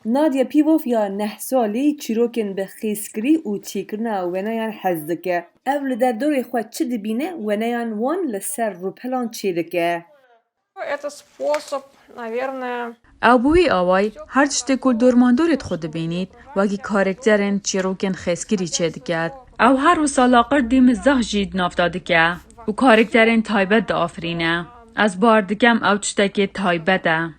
نادیا پیوف یا 9 سالی چیروکن به خیسکری و چیکرنا ونیان حز دکه. او لدردور خود چه دبینه ونیان وان لسر روپلان چی دکه. Это способ, наверное... او بوی آوای هر تشتی کل دورماندورت خود بینید وگی کارکترین چیروکن خیسکری چه دکد. او هر و سالاقر دیم زخ جید نافتاده که و کارکترین تایبت دا آفرینه. از باردکم او تشتکی تایبته.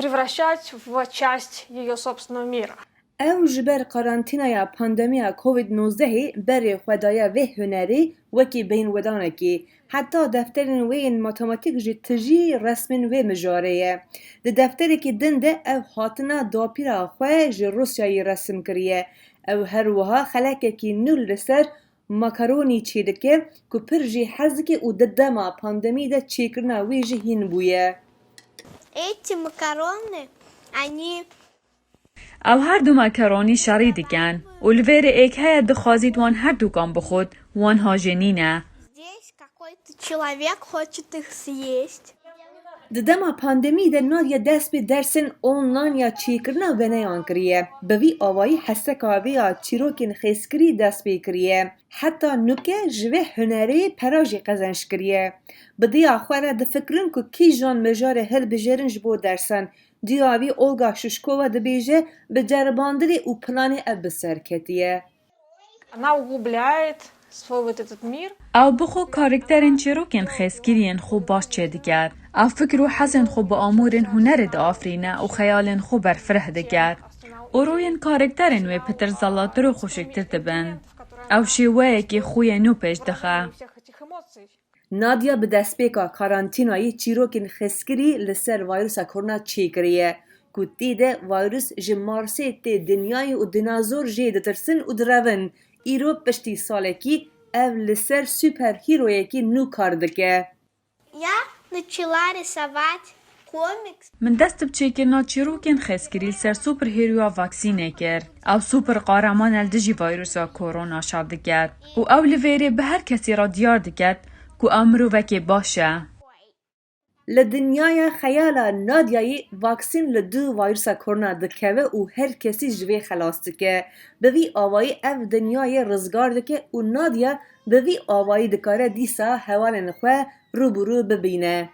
Превращать в часть ее собственного мира. او جبر قرانتینای پاندمیا کووید 19 بر خدایا و هنری وکی بین ودانه کی حتی دفترین وین ماتماتیک جی تجی رسمن و مجاریه ده دفتری که دنده او هاتنا داپیرا خواه جی روسیایی رسم کریه او هر وها خلقه کی نول لسر ماکارونی چیدکه که پر جی حزکه و ددما پاندمی ده چیکرنا وی جی هین بویه. Эти макароны, они... او هر دو مکرونی شری دیگن و لور ایک های دخوازید وان هر دوگان بخود وان ها جنینه. Здесь какой-то человек хочет их съесть. ددما پاندمی ده نادیا دست به درسن آنلاین یا چیکرنا ونیان کریه. به وی آوایی حسکا ویا چیروکن خیسکری دست به کریه. حتی نوکه جوه هنری پراجی قزنش کریه. به دیا خواره ده فکرن که کی جان مجار هل بجرنج بو درسن. دیاوی اولگا ششکوه ده بیجه به جرباندری و پلان اب بسر کتیه. Она углубляет свой вот этот мир. او بخو کارکترین چیروکن خیسکرین خوب باش چه دیگر. او فکر و حسن خوب با آمورین هنر ده آفرینه و خیالین خوب برفره دیگر. او روین کارکترین و پتر زلات رو خوشکتر دبن. او شیوه که خوی نو پیش دخه. نادیا به دست بیکا کارانتینایی چیروکن خسکری لسر ویروسا کرونا چی کریه. که دیده ویروس جه مارسی تی دنیای و دینازور جه دترسن و درون. ایرو پشتی ساله کی او لسر سوپر هیرویه کی نو کاردکه. Я начала рисовать комикс. من دست بچه کرنا چیروکن خسکری لسر سوپر هیرویا واکسینه کر. او سوپر قارمان الدجی ویروسا کرونا شاب دکد. و او لویره به هر کسی را دیار دکد که امرو وکی باشه. لدنیای خیالا نادیایی واکسین لدو ویروسا کرونا دکوه و هر کسی جوی خلاص دکه. به وی آوایی او دنیای رزگار دکه و نادیا به وی آوایی دکاره دیسا حوال نخواه رو برو ببینه.